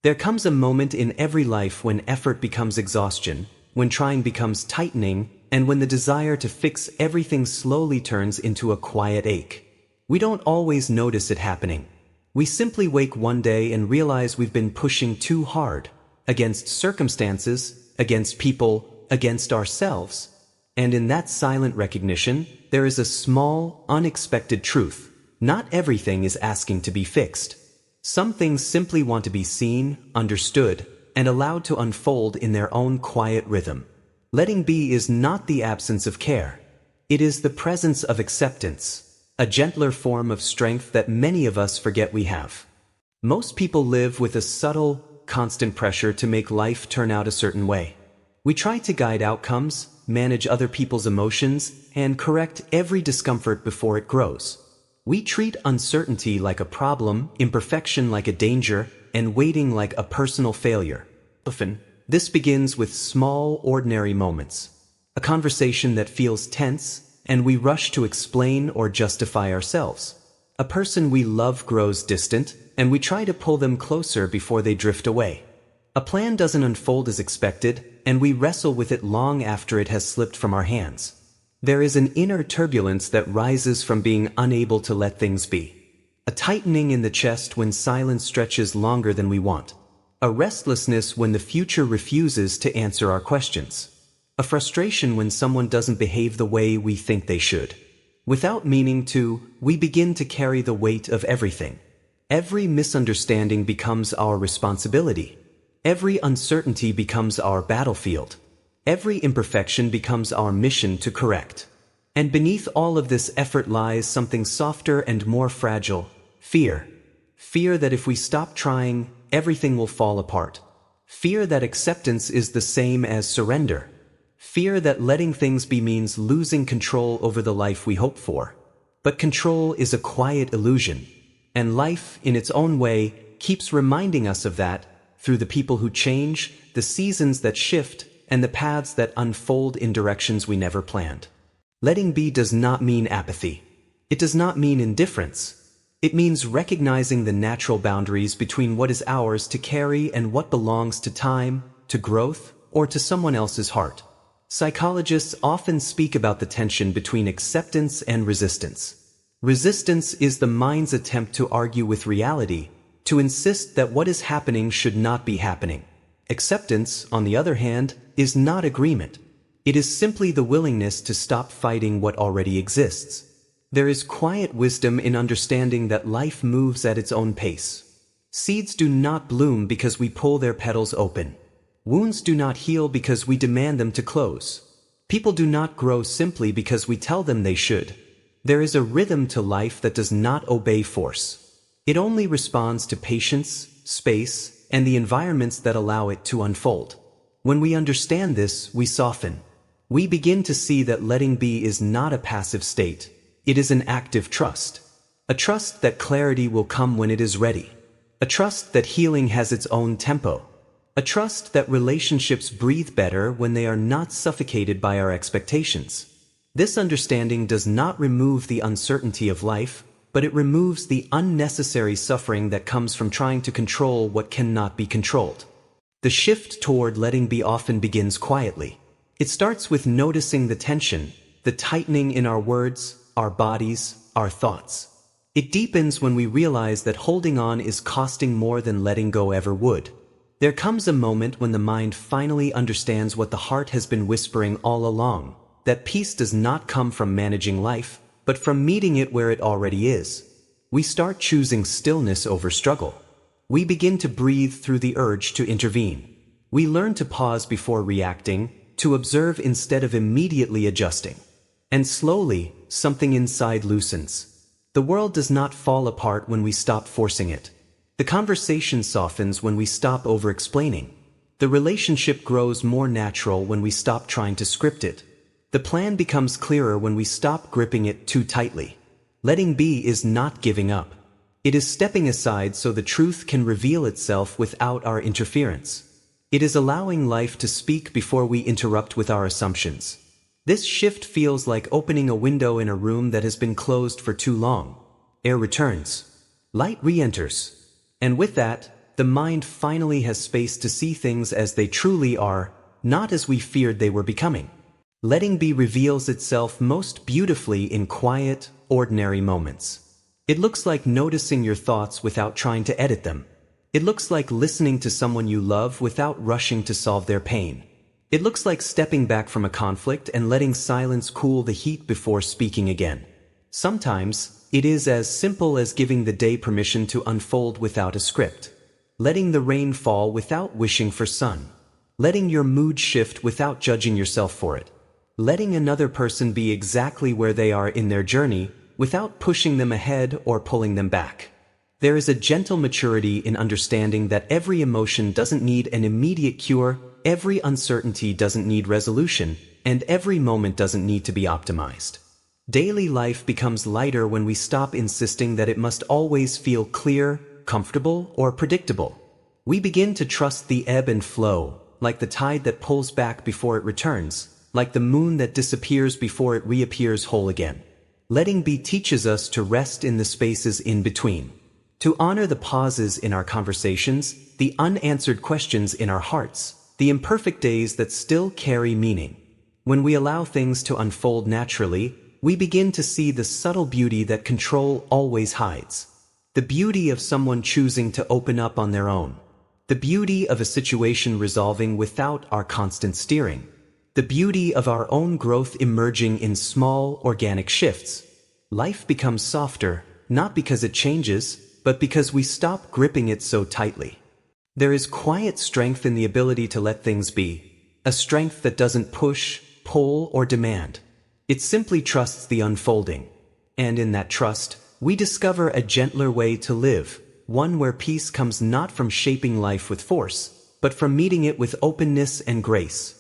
There comes a moment in every life when effort becomes exhaustion, when trying becomes tightening, and when the desire to fix everything slowly turns into a quiet ache. We don't always notice it happening. We simply wake one day and realize we've been pushing too hard, against circumstances, against people, against ourselves. And in that silent recognition, there is a small, unexpected truth. Not everything is asking to be fixed. Some things simply want to be seen, understood, and allowed to unfold in their own quiet rhythm. Letting be is not the absence of care. It is the presence of acceptance, a gentler form of strength that many of us forget we have. Most people live with a subtle, constant pressure to make life turn out a certain way. We try to guide outcomes, manage other people's emotions, and correct every discomfort before it grows. We treat uncertainty like a problem, imperfection like a danger, and waiting like a personal failure. Often, this begins with small, ordinary moments. A conversation that feels tense, and we rush to explain or justify ourselves. A person we love grows distant, and we try to pull them closer before they drift away. A plan doesn't unfold as expected, and we wrestle with it long after it has slipped from our hands. There is an inner turbulence that rises from being unable to let things be. A tightening in the chest when silence stretches longer than we want. A restlessness when the future refuses to answer our questions. A frustration when someone doesn't behave the way we think they should. Without meaning to, we begin to carry the weight of everything. Every misunderstanding becomes our responsibility. Every uncertainty becomes our battlefield. Every imperfection becomes our mission to correct. And beneath all of this effort lies something softer and more fragile: fear. Fear that if we stop trying, everything will fall apart. Fear that acceptance is the same as surrender. Fear that letting things be means losing control over the life we hope for. But control is a quiet illusion, and life, in its own way, keeps reminding us of that through the people who change, the seasons that shift, and the paths that unfold in directions we never planned. Letting be does not mean apathy. It does not mean indifference. It means recognizing the natural boundaries between what is ours to carry and what belongs to time, to growth, or to someone else's heart. Psychologists often speak about the tension between acceptance and resistance. Resistance is the mind's attempt to argue with reality, to insist that what is happening should not be happening. Acceptance, on the other hand, is not agreement. It is simply the willingness to stop fighting what already exists. There is quiet wisdom in understanding that life moves at its own pace. Seeds do not bloom because we pull their petals open. Wounds do not heal because we demand them to close. People do not grow simply because we tell them they should. There is a rhythm to life that does not obey force. It only responds to patience, space, and the environments that allow it to unfold. When we understand this, we soften. We begin to see that letting be is not a passive state. It is an active trust. A trust that clarity will come when it is ready. A trust that healing has its own tempo. A trust that relationships breathe better when they are not suffocated by our expectations. This understanding does not remove the uncertainty of life, but it removes the unnecessary suffering that comes from trying to control what cannot be controlled. The shift toward letting be often begins quietly. It starts with noticing the tension, the tightening in our words, our bodies, our thoughts. It deepens when we realize that holding on is costing more than letting go ever would. There comes a moment when the mind finally understands what the heart has been whispering all along, that peace does not come from managing life, but from meeting it where it already is. We start choosing stillness over struggle. We begin to breathe through the urge to intervene. We learn to pause before reacting, to observe instead of immediately adjusting. And slowly, something inside loosens. The world does not fall apart when we stop forcing it. The conversation softens when we stop over-explaining. The relationship grows more natural when we stop trying to script it. The plan becomes clearer when we stop gripping it too tightly. Letting be is not giving up. It is stepping aside so the truth can reveal itself without our interference. It is allowing life to speak before we interrupt with our assumptions. This shift feels like opening a window in a room that has been closed for too long. Air returns. Light re-enters. And with that, the mind finally has space to see things as they truly are, not as we feared they were becoming. Letting be reveals itself most beautifully in quiet, ordinary moments. It looks like noticing your thoughts without trying to edit them. It looks like listening to someone you love without rushing to solve their pain. It looks like stepping back from a conflict and letting silence cool the heat before speaking again. Sometimes, it is as simple as giving the day permission to unfold without a script. Letting the rain fall without wishing for sun. Letting your mood shift without judging yourself for it. Letting another person be exactly where they are in their journey without pushing them ahead or pulling them back. There is a gentle maturity in understanding that every emotion doesn't need an immediate cure, every uncertainty doesn't need resolution, and every moment doesn't need to be optimized. Daily life becomes lighter when we stop insisting that it must always feel clear, comfortable, or predictable. We begin to trust the ebb and flow, like the tide that pulls back before it returns, like the moon that disappears before it reappears whole again. Letting be teaches us to rest in the spaces in between, to honor the pauses in our conversations, the unanswered questions in our hearts, the imperfect days that still carry meaning. When we allow things to unfold naturally, we begin to see the subtle beauty that control always hides. The beauty of someone choosing to open up on their own. The beauty of a situation resolving without our constant steering. The beauty of our own growth emerging in small, organic shifts. Life becomes softer, not because it changes, but because we stop gripping it so tightly. There is quiet strength in the ability to let things be, a strength that doesn't push, pull, or demand. It simply trusts the unfolding. And in that trust, we discover a gentler way to live, one where peace comes not from shaping life with force, but from meeting it with openness and grace.